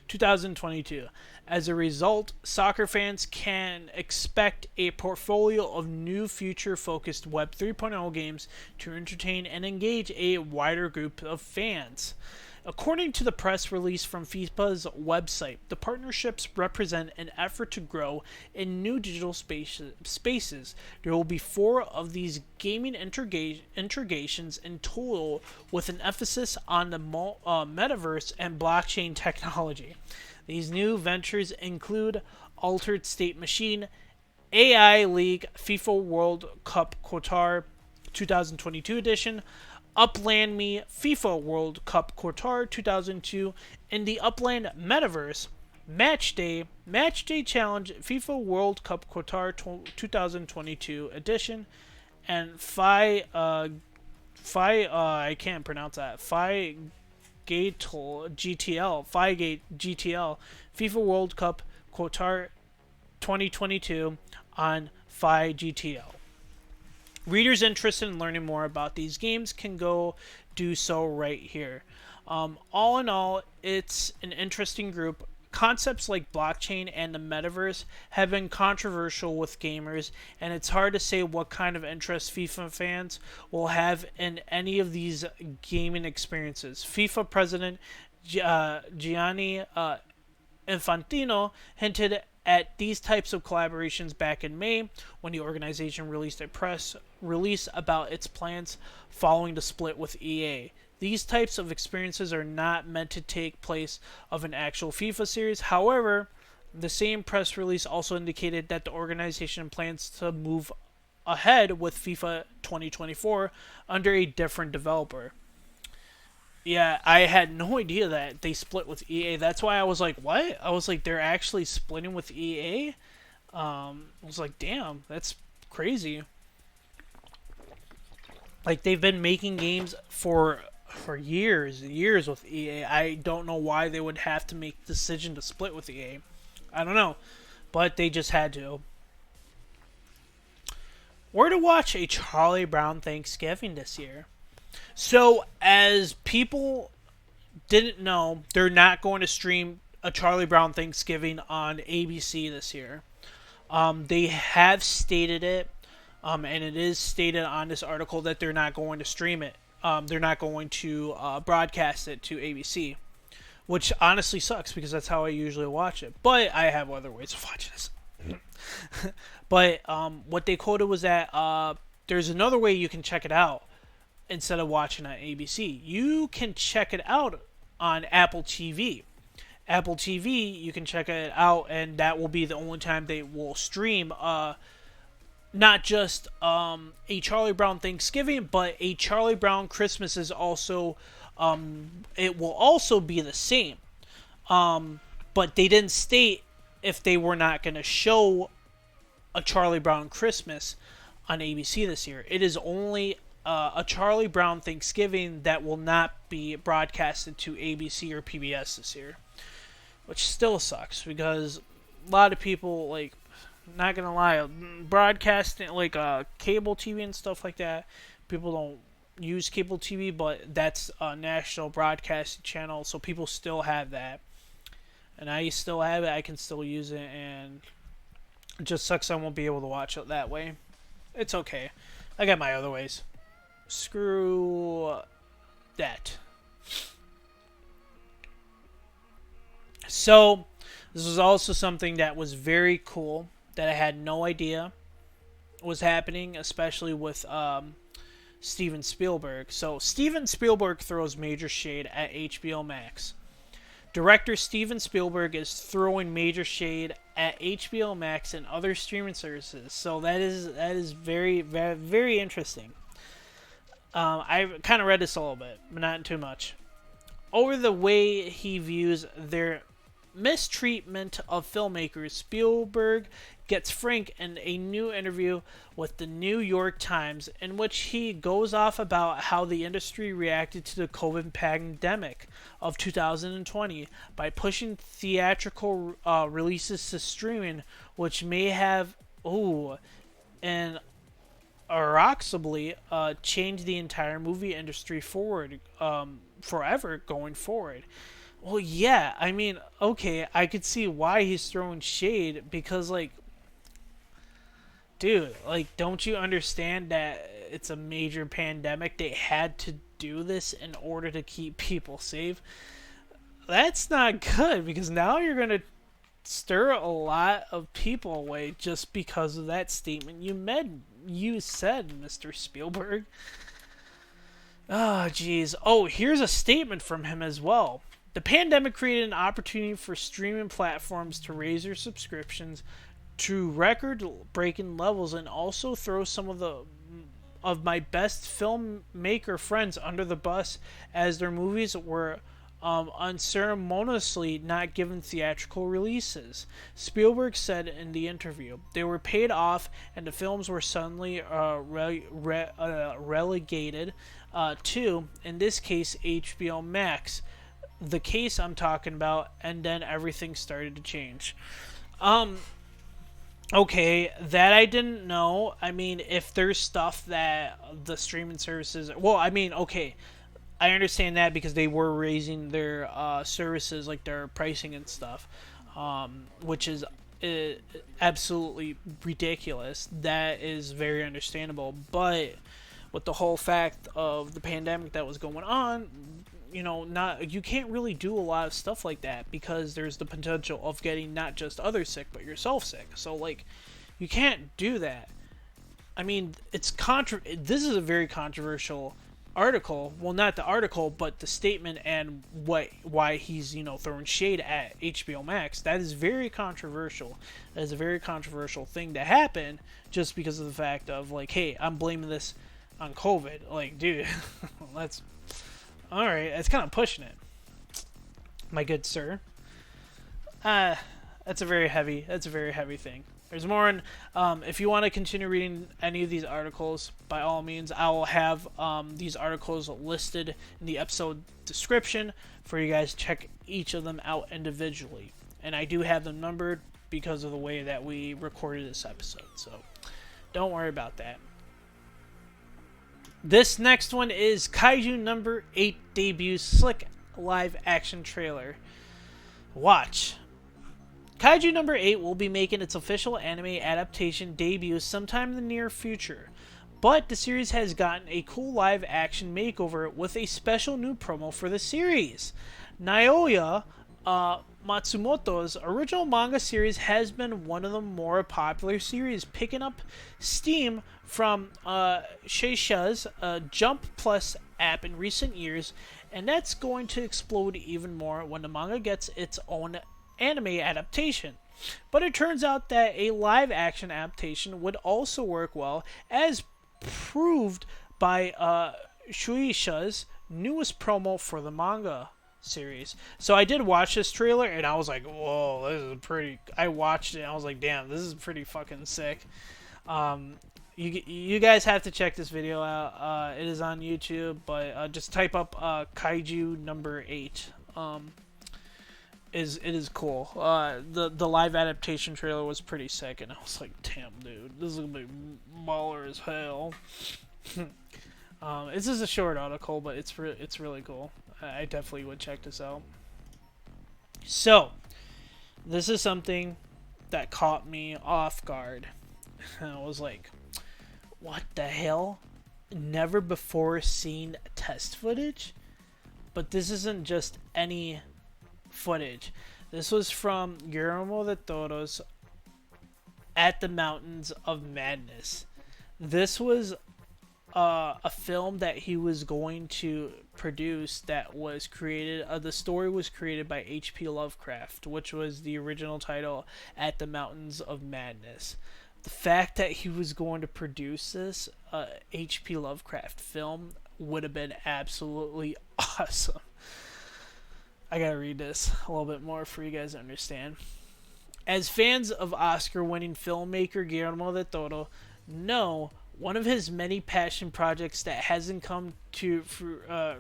2022. As a result, soccer fans can expect a portfolio of new future-focused Web 3.0 games to entertain and engage a wider group of fans. According to the press release from FIFA's website, the partnerships represent an effort to grow in new digital spaces. There will be 4 of these gaming integrations in total, with an emphasis on the metaverse and blockchain technology. These new ventures include Altered State Machine, AI League, FIFA World Cup Qatar 2022 edition, Upland Me FIFA World Cup Qatar 2002, in the Upland Metaverse, Matchday Challenge FIFA World Cup Qatar 2022 edition, and I can't pronounce that. Gate GTL FIFA World Cup Qatar 2022 on GTL. Readers interested in learning more about these games can go do so right here. All in all, it's an interesting group. Concepts like blockchain and the metaverse have been controversial with gamers, and it's hard to say what kind of interest FIFA fans will have in any of these gaming experiences. FIFA president Gianni Infantino hinted at these types of collaborations back in May, when the organization released a press release about its plans following the split with EA. These types of experiences are not meant to take place of an actual FIFA series. However, the same press release also indicated that the organization plans to move ahead with FIFA 2024 under a different developer. Yeah, I had no idea that they split with EA. That's why I was like, what? I was like, they're actually splitting with EA? I was like, damn, that's crazy. Like, they've been making games for years with EA. I don't know why they would have to make the decision to split with EA. I don't know. But they just had to. Where to watch a Charlie Brown Thanksgiving this year? So, as people didn't know, they're not going to stream a Charlie Brown Thanksgiving on ABC this year. They have stated it, and it is stated on this article that they're not going to stream it. They're not going to broadcast it to ABC, which honestly sucks because that's how I usually watch it. But I have other ways of watching this. But what they quoted was that there's another way you can check it out instead of watching on ABC. You can check it out on Apple TV. Apple TV, you can check it out, and that will be the only time they will stream not just a Charlie Brown Thanksgiving, but a Charlie Brown Christmas is also, it will also be the same. But they didn't state if they were not going to show a Charlie Brown Christmas on ABC this year. It is only a Charlie Brown Thanksgiving that will not be broadcasted to ABC or PBS this year, which still sucks because a lot of people, like, not gonna lie, broadcasting like cable TV and stuff like that, people don't use cable TV, but that's a national broadcasting channel, so people still have that, and I still have it. I can still use it, and it just sucks I won't be able to watch it that way. It's okay, I got my other ways. Screw that. So, this was also something that was very cool that I had no idea was happening, especially with Steven Spielberg. So, Steven Spielberg throws major shade at HBO Max. Director Steven Spielberg is throwing major shade at HBO Max and other streaming services. So, that is very, very, very interesting. I kind of read this a little bit, but not too much. Over the way he views their mistreatment of filmmakers, Spielberg gets frank in a new interview with the New York Times, in which he goes off about how the industry reacted to the COVID pandemic of 2020 by pushing theatrical releases to streaming, which may have, and irreversibly change the entire movie industry forward, forever going forward. Well, yeah, I mean, okay, I could see why he's throwing shade because, like, dude, like, don't you understand that it's a major pandemic? They had to do this in order to keep people safe. That's not good because now you're going to stir a lot of people away just because of that statement you said, Mr. Spielberg. Oh, jeez. Oh, here's a statement from him as well. The pandemic created an opportunity for streaming platforms to raise their subscriptions to record-breaking levels and also throw some of my best filmmaker friends under the bus as their movies were unceremoniously not given theatrical releases. Spielberg said in the interview, they were paid off and the films were suddenly relegated to, in this case, HBO Max. The case I'm talking about, and then everything started to change. Okay, that I didn't know. I mean, if there's stuff that the streaming services... Well, I mean, okay, I understand that because they were raising their services, like their pricing and stuff, which is absolutely ridiculous. That is very understandable. But with the whole fact of the pandemic that was going on, you can't really do a lot of stuff like that because there's the potential of getting not just others sick but yourself sick. So like, you can't do that. I mean, this is a very controversial article. Well, not the article, but the statement and why he's throwing shade at HBO Max. That is very controversial. That is a very controversial thing to happen just because of the fact of like, hey, I'm blaming this on COVID. Like, dude, that's all right. It's kind of pushing it, my good sir. That's a very heavy thing. There's more in, if you want to continue reading any of these articles, by all means, I will have these articles listed in the episode description for you guys to check each of them out individually. And I do have them numbered because of the way that we recorded this episode, so don't worry about that. This next one is Kaiju number 8 debut slick live action trailer. Watch. Kaiju number 8 will be making its official anime adaptation debut sometime in the near future, but the series has gotten a cool live action makeover with a special new promo for the series. Naoya Matsumoto's original manga series has been one of the more popular series, picking up steam from Shueisha's Jump Plus app in recent years, and that's going to explode even more when the manga gets its own anime adaptation. But it turns out that a live action adaptation would also work well, as proved by Shueisha's newest promo for the manga series. So I did watch this trailer and I was like, whoa, this is pretty... I watched it and I was like, damn, this is pretty fucking sick. You guys have to check this video out. It is on YouTube, but just type up Kaiju number 8. It is cool. The live adaptation trailer was pretty sick, and I was like, damn, dude, this is gonna be baller as hell. This is a short article, but it's really cool. I definitely would check this out. So, this is something that caught me off guard. I was like, what the hell? Never before seen test footage? But this isn't just any footage. This was from Guillermo del Toro's At the Mountains of Madness. This was a film that he was going to produce that was created, the story was created by H.P. Lovecraft, which was the original title, At the Mountains of Madness. The fact that he was going to produce this H.P. Lovecraft film would have been absolutely awesome. I gotta read this a little bit more for you guys to understand. As fans of Oscar-winning filmmaker Guillermo del Toro know, One of his many passion projects that hasn't come to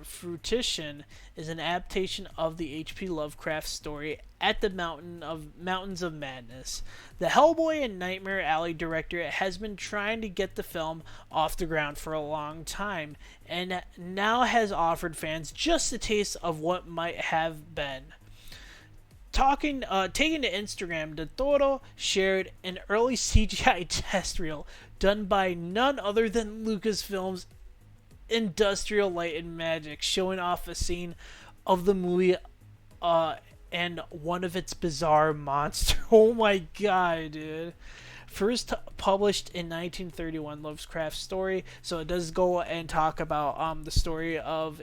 fruition is an adaptation of the H.P. Lovecraft story At the Mountains of Madness. The Hellboy and Nightmare Alley director has been trying to get the film off the ground for a long time, and now has offered fans just a taste of what might have been. Taking to Instagram, the Toro shared an early CGI test reel done by none other than Lucasfilm's Industrial Light and Magic, showing off a scene of the movie and one of its bizarre monsters. Oh my god, dude. First published in 1931, Lovecraft's story. So it does go and talk about the story of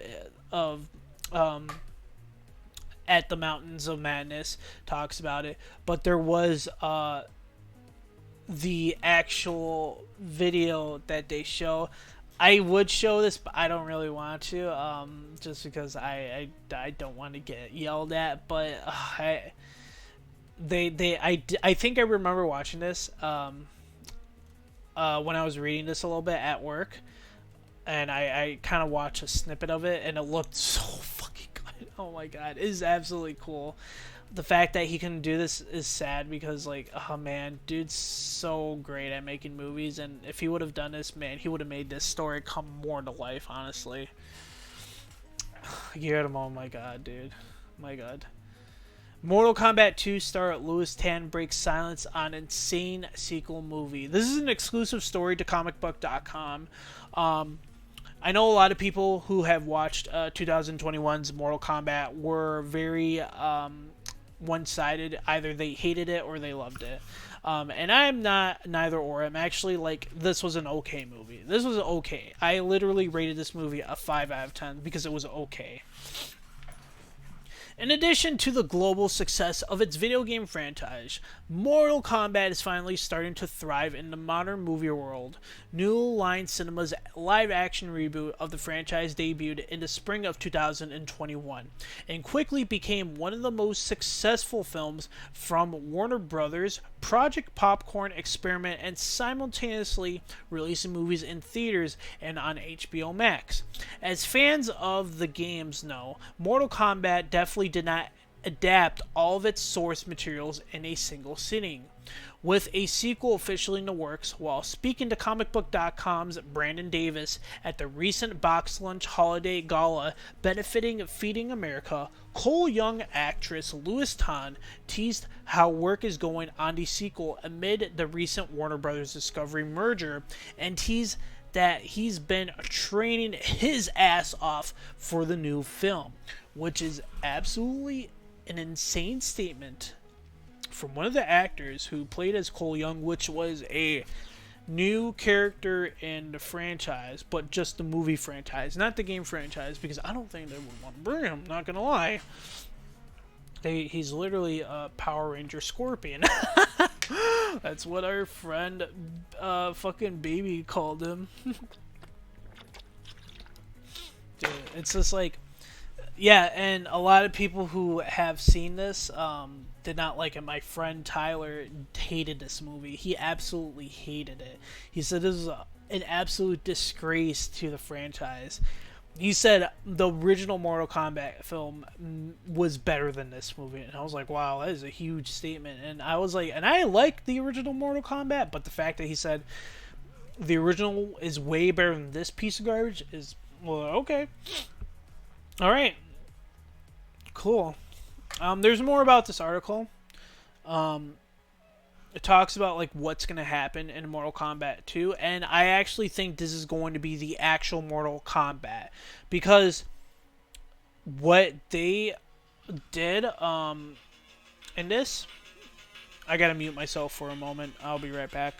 At the Mountains of Madness, talks about it, but there was the actual video that they show. I would show this, but I don't really want to, just because I don't want to get yelled at. But I think I remember watching this when I was reading this a little bit at work, and I kind of watched a snippet of it, and it looked so fucking good. Oh my god, it is absolutely cool. The fact that he can do this is sad because, like, oh man, dude's so great at making movies, and if he would have done this, man, he would have made this story come more to life, honestly. Get him, oh my god, dude. My god. Mortal Kombat 2 star Louis Tan breaks silence on insane sequel movie. This is an exclusive story to comicbook.com. I know a lot of people who have watched 2021's Mortal Kombat were very one-sided. Either they hated it or they loved it. And I'm not neither or. I'm actually like, this was an okay movie. This was okay. I literally rated this movie a 5 out of 10 because it was okay. In addition to the global success of its video game franchise, Mortal Kombat is finally starting to thrive in the modern movie world. New Line Cinema's live-action reboot of the franchise debuted in the spring of 2021 and quickly became one of the most successful films from Warner Brothers' Project Popcorn experiment and simultaneously releasing movies in theaters and on HBO Max. As fans of the games know, Mortal Kombat definitely did not adapt all of its source materials in a single sitting. With a sequel officially in the works, while speaking to comicbook.com's Brandon Davis at the recent Box Lunch Holiday Gala benefiting Feeding America, Cole Young actress Louis Tan teased how work is going on the sequel amid the recent Warner Bros. Discovery merger, and teased that he's been training his ass off for the new film, which is absolutely an insane statement from one of the actors who played as Cole Young, which was a new character in the franchise, but just the movie franchise, not the game franchise, because I don't think they would want to bring him, not gonna lie. He's literally a Power Ranger Scorpion. That's what our friend fucking Baby called him. Dude, it's just like, yeah, and a lot of people who have seen this did not like it. My friend Tyler hated this movie. He absolutely hated it. He said this was an absolute disgrace to the franchise. He said the original Mortal Kombat film was better than this movie. And I was like, wow, that is a huge statement. And I was like, and I liked the original Mortal Kombat, but the fact that he said the original is way better than this piece of garbage is, well, okay. Alright. Cool. There's more about this article. It talks about like what's going to happen in Mortal Kombat 2, and I actually think this is going to be the actual Mortal Kombat, because what they did in this, I gotta mute myself for a moment. I'll be right back.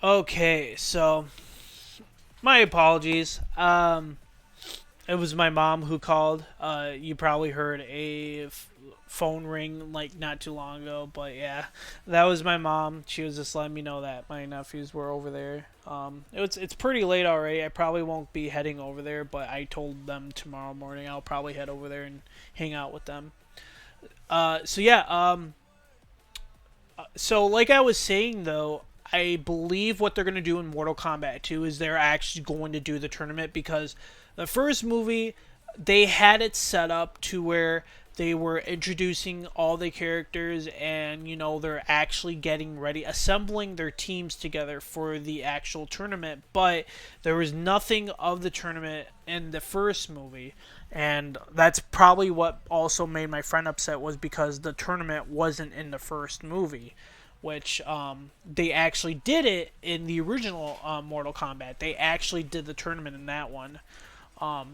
Okay, so my apologies. It was my mom who called. You probably heard a phone ring like not too long ago, but yeah, that was my mom. She was just letting me know that my nephews were over there. It's pretty late already. I probably won't be heading over there, but I told them tomorrow morning I'll probably head over there and hang out with them. So yeah. So like I was saying though, I believe what they're going to do in Mortal Kombat 2 is they're actually going to do the tournament, because the first movie, they had it set up to where they were introducing all the characters, and they're actually getting ready, assembling their teams together for the actual tournament, but there was nothing of the tournament in the first movie. And that's probably what also made my friend upset, was because the tournament wasn't in the first movie, which they actually did it in the original Mortal Kombat. They actually did the tournament in that one.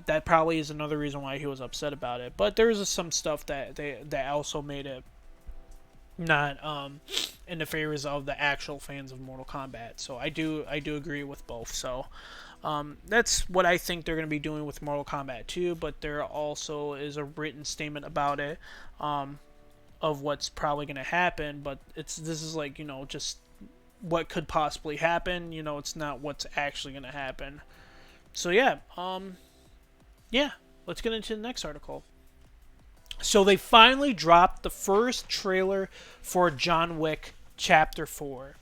That probably is another reason why he was upset about it. But there's some stuff that also made it not in the favors of the actual fans of Mortal Kombat. So I do agree with both. So that's what I think they're going to be doing with Mortal Kombat 2. But there also is a written statement about it. Of what's probably going to happen, but this is like, just what could possibly happen. It's not what's actually going to happen. So yeah, let's get into the next article. So they finally dropped the first trailer for John Wick Chapter 4.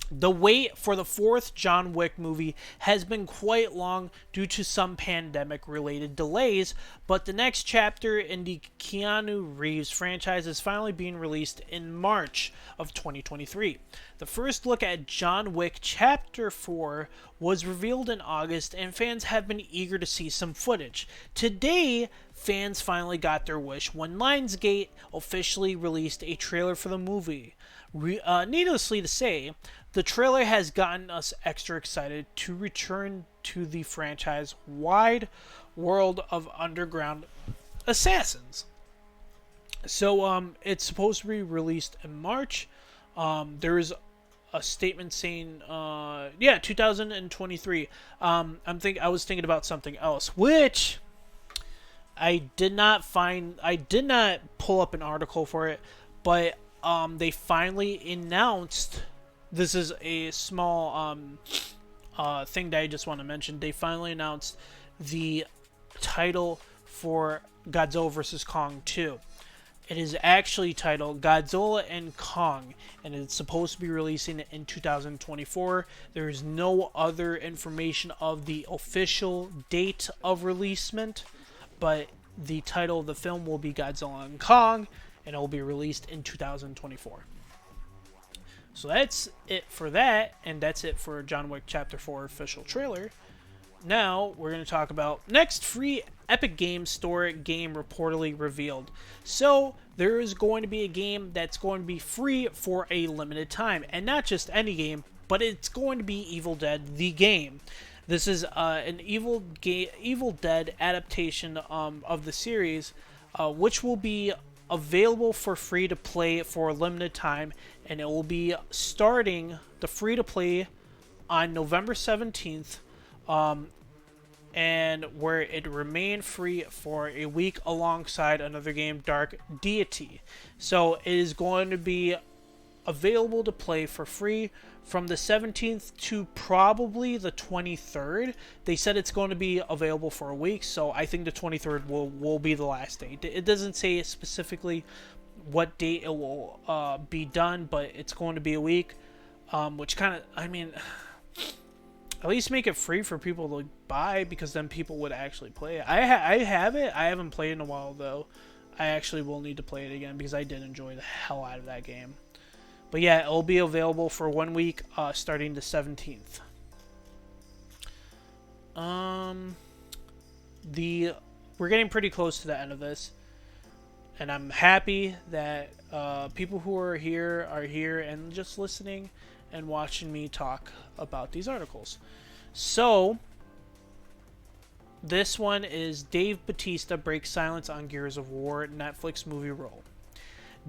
The wait for the fourth John Wick movie has been quite long due to some pandemic-related delays, but the next chapter in the Keanu Reeves franchise is finally being released in March of 2023. The first look at John Wick Chapter 4 was revealed in August, and fans have been eager to see some footage. Today, fans finally got their wish when Lionsgate officially released a trailer for the movie. Needlessly to say, the trailer has gotten us extra excited to return to the franchise-wide world of underground assassins. So, it's supposed to be released in March. There's a statement saying, 2023. I was thinking about something else, which I did not pull up an article for it, but they finally announced. This is a small thing that I just want to mention. They finally announced the title for Godzilla vs. Kong 2. It is actually titled Godzilla and Kong, and it's supposed to be releasing in 2024. There is no other information of the official date of releasement, but the title of the film will be Godzilla and Kong, and it will be released in 2024. So that's it for that, and that's it for John Wick Chapter 4 official trailer. Now, we're going to talk about next free Epic Games Store game reportedly revealed. So, there is going to be a game that's going to be free for a limited time. And not just any game, but it's going to be Evil Dead, the game. This is an Evil Dead adaptation of the series, which will be available for free to play for a limited time, and it will be starting the free to play on November 17th, and where it remain free for a week alongside another game, Dark Deity. So it is going to be available to play for free from the 17th to probably the 23rd. They said it's going to be available for a week, so I think the 23rd will be the last date. It doesn't say specifically what date it will be done, but it's going to be a week, which kind of, at least make it free for people to buy, because then people would actually play it. I have it. I haven't played it in a while, though. I actually will need to play it again, because I did enjoy the hell out of that game. But yeah, it will be available for 1 week, starting the 17th. We're getting pretty close to the end of this, and I'm happy that people who are here and just listening and watching me talk about these articles. So, this one is Dave Bautista breaks silence on Gears of War Netflix movie role.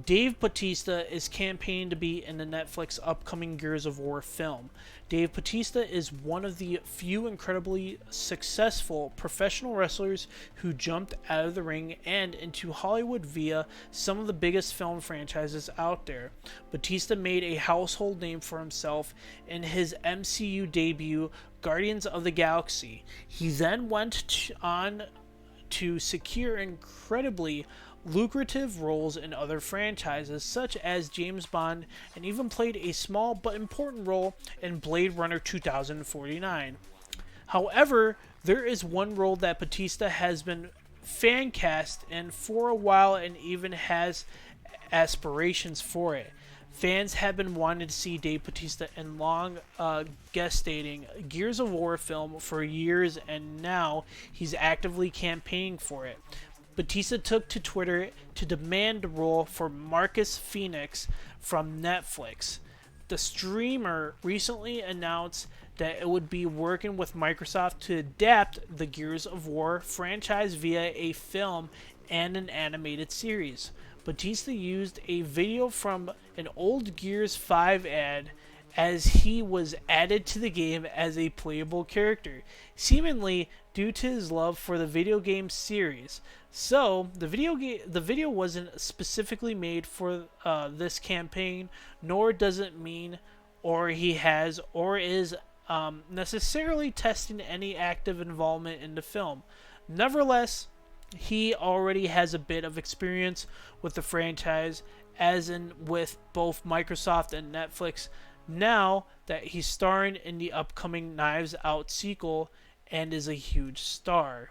Dave Bautista is campaigning to be in the Netflix upcoming Gears of War film. Dave Bautista is one of the few incredibly successful professional wrestlers who jumped out of the ring and into Hollywood via some of the biggest film franchises out there. Bautista made a household name for himself in his MCU debut, Guardians of the Galaxy. He then went on to secure incredibly lucrative roles in other franchises such as James Bond, and even played a small but important role in Blade Runner 2049. However, there is one role that Bautista has been fan cast in for a while and even has aspirations for it. Fans have been wanting to see Dave Bautista in long guest stating Gears of War film for years, and now he's actively campaigning for it. Bautista took to Twitter to demand the role for Marcus Phoenix from Netflix. The streamer recently announced that it would be working with Microsoft to adapt the Gears of War franchise via a film and an animated series. Bautista used a video from an old Gears 5 ad as he was added to the game as a playable character, seemingly due to his love for the video game series. So, the video wasn't specifically made for this campaign, nor does it mean or he has or is necessarily testing any active involvement in the film. Nevertheless, he already has a bit of experience with the franchise, as in with both Microsoft and Netflix, now that he's starring in the upcoming Knives Out sequel and is a huge star.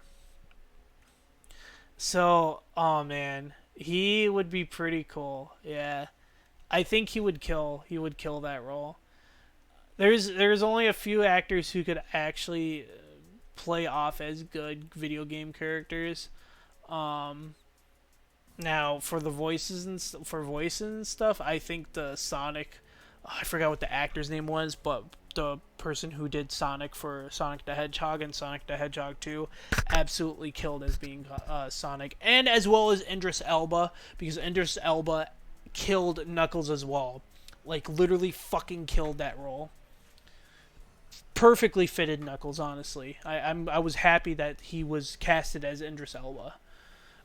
So, oh man, he would be pretty cool. Yeah, I think he would kill that role. There's only a few actors who could actually play off as good video game characters. Now for the voices and stuff, I think the Sonic, I forgot what the actor's name was, but the person who did Sonic for Sonic the Hedgehog and Sonic the Hedgehog 2 absolutely killed as being Sonic, and as well as Idris Elba, because Idris Elba killed Knuckles as well. Like, literally fucking killed that role. Perfectly fitted Knuckles, honestly. I was happy that he was casted as Idris Elba.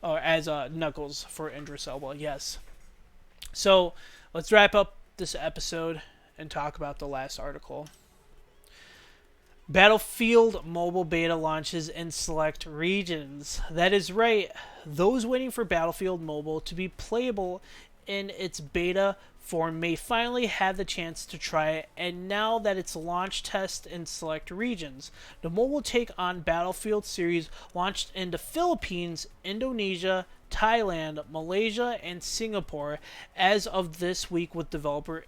Or as Knuckles for Idris Elba, yes. So, let's wrap up this episode and talk about the last article. Battlefield mobile beta launches in select regions. That is right. Those waiting for Battlefield Mobile to be playable in its beta form may finally have the chance to try it, and now that it's launch test in select regions. The mobile take on Battlefield series launched in the Philippines, Indonesia, Thailand, Malaysia, and Singapore as of this week, with developer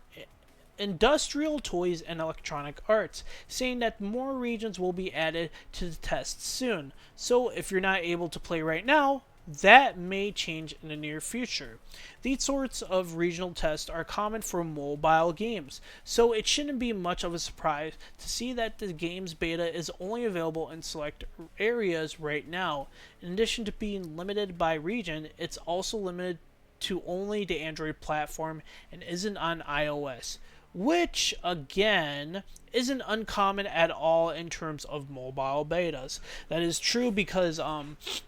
Industrial Toys and Electronic Arts saying that more regions will be added to the test soon. So if you're not able to play right now, that may change in the near future. These sorts of regional tests are common for mobile games, so it shouldn't be much of a surprise to see that the game's beta is only available in select areas right now. In addition to being limited by region, it's also limited to only the Android platform and isn't on iOS, which, again, isn't uncommon at all in terms of mobile betas. That is true because a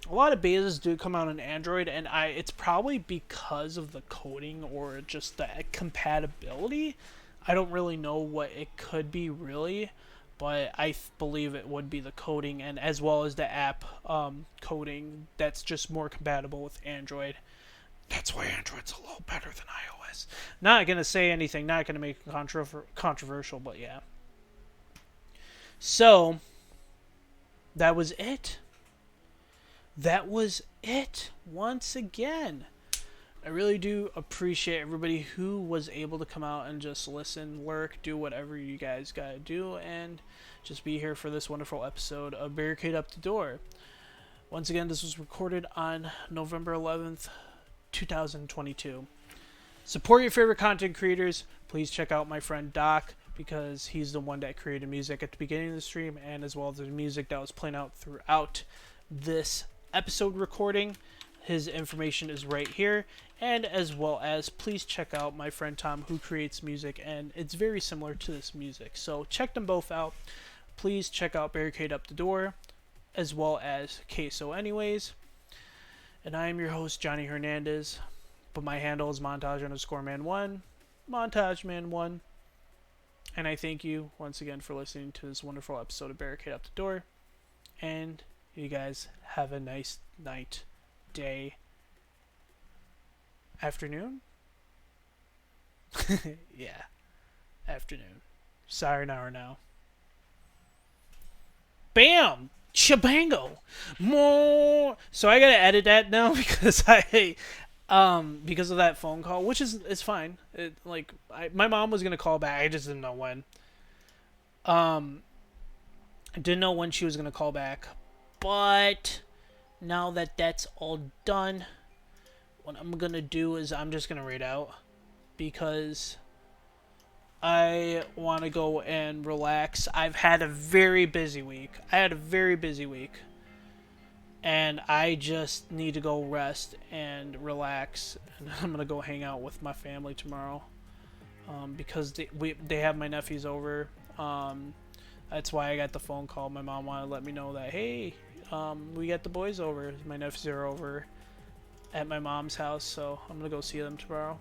lot of betas do come out on Android, and it's probably because of the coding or just the compatibility. I don't really know what it could be really, but I believe it would be the coding, and as well as the app coding that's just more compatible with Android. That's why Android's a little better than iOS. Not going to say anything, not going to make it controversial, but yeah. So, that was it. That was it once again. I really do appreciate everybody who was able to come out and just listen, lurk, do whatever you guys got to do, and just be here for this wonderful episode of Barricade Up the Door. Once again, this was recorded on November 11th, 2022. Support your favorite content creators. Please check out my friend Doc, because he's the one that created music at the beginning of the stream, and as well as the music that was playing out throughout this episode recording. His information is right here, and as well as please check out my friend Tom, who creates music, and it's very similar to this music. So check them both out. Please check out Barricade Up the Door, as well as Queso Anyways. And I am your host, Johnny Hernandez, but my handle is montage_man1, montageman1. And I thank you once again for listening to this wonderful episode of Barricade Up the Door. And you guys have a nice night, day, afternoon? Yeah, afternoon. Sayonara now. Bam! Shabango! More! So I gotta edit that now because because of that phone call, which is it's fine. My mom was gonna call back. I just didn't know when. I didn't know when she was gonna call back, but now that that's all done, what I'm gonna do is I'm just gonna read out because I want to go and relax. I've had a very busy week. And I just need to go rest and relax. And I'm going to go hang out with my family tomorrow. Because they have my nephews over. That's why I got the phone call. My mom wanted to let me know that, hey, we got the boys over. My nephews are over at my mom's house. So I'm going to go see them tomorrow.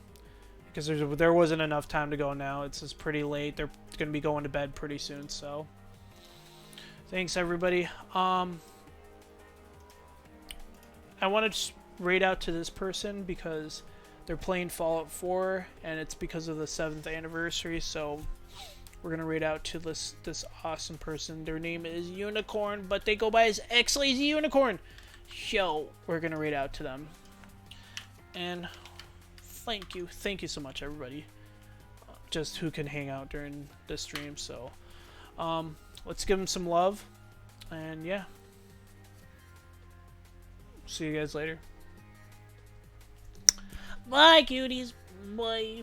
Because there wasn't enough time to go now. It's just pretty late. They're going to be going to bed pretty soon. So thanks, everybody. I want to just raid out to this person because they're playing Fallout 4 and it's because of the 7th anniversary. So we're gonna raid out to this awesome person. Their name is Unicorn, but they go by as X-Lazy Unicorn. So we're gonna raid out to them. And thank you so much, everybody. Just who can hang out during the stream. So let's give them some love. And yeah. See you guys later. Bye, cuties. Bye.